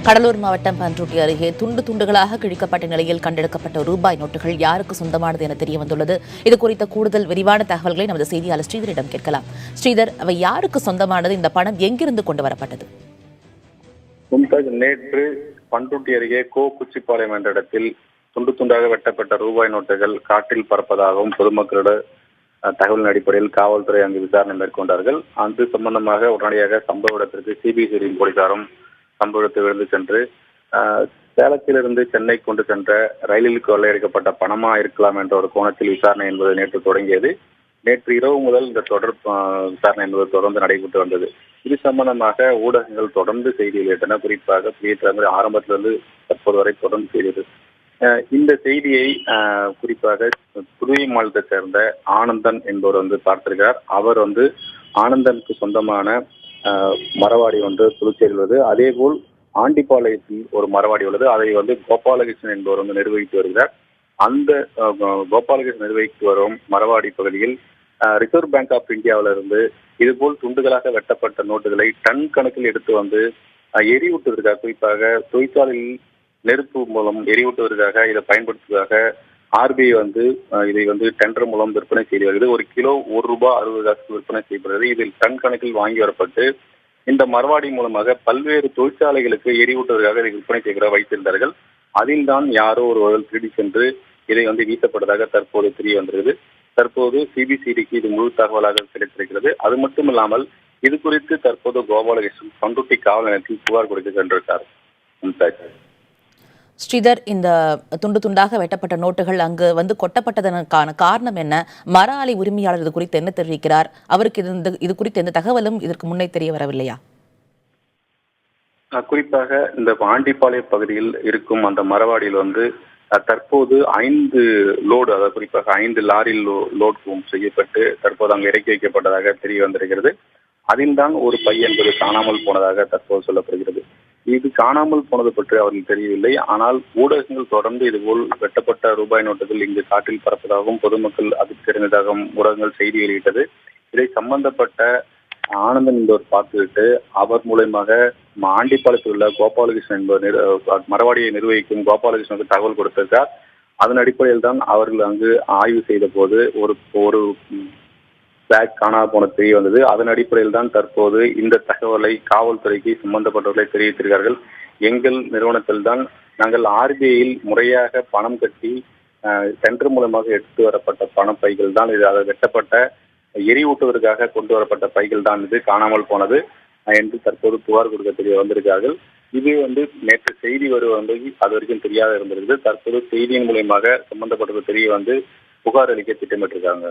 கடலூர் மாவட்டம் பண்ருட்டி அருகே துண்டு துண்டுகளாக கிழிக்கப்பட்ட நிலையில் கண்டெடுக்கப்பட்ட ரூபாய் நோட்டுகள் யாருக்கு சொந்தமானது என தெரிய வந்துள்ளது. இது குறித்த கூடுதல் விரிவான தகவல்களை நமது செய்தியாளர் ஸ்ரீதரிடம் கேட்கலாம். ஸ்ரீதர், அவை யாருக்கு சொந்தமானது? இந்த பணம் எங்கிருந்து கொண்டு வரப்பட்டது? நேற்று பண்ருட்டி அருகே குச்சிப்பாளையம் என்ற இடத்தில் துண்டு துண்டாக வெட்டப்பட்ட ரூபாய் நோட்டுகள் காற்றில் பறப்பதாகவும் பொதுமக்களோட தகவலின் அடிப்படையில் காவல்துறை அங்கு விசாரணை மேற்கொண்டார்கள். அது சம்பந்தமாக உடனடியாக சம்பவ இடத்திற்கு சிபிசிஐடி போலீசாரும் சம்பவ இடத்தை விழுந்து சென்று சேலத்திலிருந்து சென்னை கொண்டு சென்ற ரயிலில் கொள்ளையடிக்கப்பட்ட பணமா இருக்கலாம் என்ற ஒரு கோணத்தில் விசாரணை என்பது நேற்று தொடங்கியது. நேற்று இரவு முதல் இந்த தொடர் விசாரணை என்பது தொடர்ந்து நடைபெற்று வந்தது. இது சம்பந்தமாக ஊடகங்கள் தொடர்ந்து செய்தி வெளியிட்டன. குறிப்பாக புதிய ஆரம்பத்திலிருந்து தற்போது வரை தொடர்ந்து செய்தது. இந்த செய்தியை குறிப்பாக புதுவை மாநிலத்தை சேர்ந்த ஆனந்தன் என்பவர் பார்த்திருக்கிறார். அவர் ஆனந்தனுக்கு சொந்தமான மரவாடி புதுச்சேரியில் அதே போல் ஆண்டிப்பாளையத்தில் ஒரு மரவாடி உள்ளது. அதை கோபாலகிருஷ்ணன் என்பவர் நிர்வகித்து வருகிறார். அந்த கோபாலகிருஷ்ணன் நிர்வகித்து வரும் மரவாடி பகுதியில் ரிசர்வ் பேங்க் ஆஃப் இந்தியாவிலிருந்து இதுபோல் துண்டுகளாக வெட்டப்பட்ட நோட்டுகளை டன் கணக்கில் எடுத்து எரியூட்டுவதற்காக, குறிப்பாக தொழிற்சாலையில் நெருப்பு மூலம் எரியூட்டுவதற்காக இதை பயன்படுத்துவதாக ஆர்பிஐ இதை டெண்டர் மூலம் விற்பனை செய்து வருகிறது. ஒரு கிலோ ₹1.60 விற்பனை செய்யப்படுகிறது. இதில் டன் கணக்கில் வாங்கி வரப்பட்டு இந்த மரவாடி மூலமாக பல்வேறு தொழிற்சாலைகளுக்கு எரியூட்டுவதற்காக இதை விற்பனை செய்கிற வைத்திருந்தார்கள். அதில் தான் யாரோ ஒருவர்கள் திருடி சென்று இதை வீசப்பட்டதாக தற்போது தெரிய வந்திருக்கிறது. தற்போது சிபிசிஐடிக்கு இது முழு தகவலாக கிடைத்திருக்கிறது. அது மட்டுமில்லாமல் இது குறித்து தற்போது கோபாலகிருஷ்ணன் பண்ருட்டி காவல் நிலையத்தில் புகார் கொடுக்க சென்றிருக்கார். ஸ்ரீதர், இந்த துண்டு துண்டாக வெட்டப்பட்ட நோட்டுகள் அங்கு கொட்டப்பட்டதற்கான காரணம் என்ன? மர ஆலை உரிமையாளர் இது குறித்து என்ன தெரிவிக்கிறார்? அவருக்கு இது குறித்து எந்த தகவலும் இதற்கு முன்னே தெரிய வரவில்லையா? குறிப்பாக இந்த ஆண்டிப்பாளையம் பகுதியில் இருக்கும் அந்த மரவாடியில் தற்போது 5 லோடு, அதாவது குறிப்பாக 5 லாரியில் லோட் செய்யப்பட்டு தற்போது அங்கு இறக்கி வைக்கப்பட்டதாக தெரிய வந்திருக்கிறது. அதில் தான் ஒரு பை என்பது காணாமல் போனதாக தற்போது சொல்லப்படுகிறது. இது காணாமல் போனது பற்றி அவர்கள் தெரியவில்லை. ஆனால் ஊடகங்கள் தொடர்ந்து இதுபோல் வெட்டப்பட்ட ரூபாய் நோட்டுகள் இங்கு காற்றில் பறப்பதாகவும் பொதுமக்கள் அதிர்ச்சி அடைந்ததாகவும் ஊடகங்கள் செய்தி வெளியிட்டது. இதை சம்பந்தப்பட்ட ஆனந்தன் என்பவர் பார்த்துவிட்டு அவர் மூலமாக ஆண்டிப்பாளையத்தில் உள்ள கோபாலகிருஷ்ணன் என்பவர் மரவாடியை நிர்வகிக்கும் கோபாலகிருஷ்ணனுக்கு தகவல் கொடுத்திருக்கார். அதன் அடிப்படையில் தான் அவர்கள் அங்கு ஆய்வு செய்த போது ஒரு பேக் காணாமல் போன தெரிய வந்தது. அதன் அடிப்படையில் தான் தற்போது இந்த தகவலை காவல்துறைக்கு சம்பந்தப்பட்டவர்களை தெரிவித்திருக்கிறார்கள். எங்கள் நிறுவனத்தில் தான் நாங்கள் ஆர்பிஐயில் முறையாக பணம் கட்டி டெண்டர் மூலமாக எடுத்து வரப்பட்ட பணப்பைகள் தான் இது. அதை வெட்டப்பட்ட எரியூட்டுவதற்காக கொண்டு வரப்பட்ட பைகள் தான் இது காணாமல் போனது என்று தற்போது புகார் கொடுக்க தெரிய வந்திருக்கிறார்கள். இது நேற்று செய்தி வருவது அது வரைக்கும் தெரியாத இருந்திருக்குது. தற்போது செய்தியின் மூலமாக சம்பந்தப்பட்டது தெரிய புகார் அளிக்க திட்டமிட்டிருக்காங்க.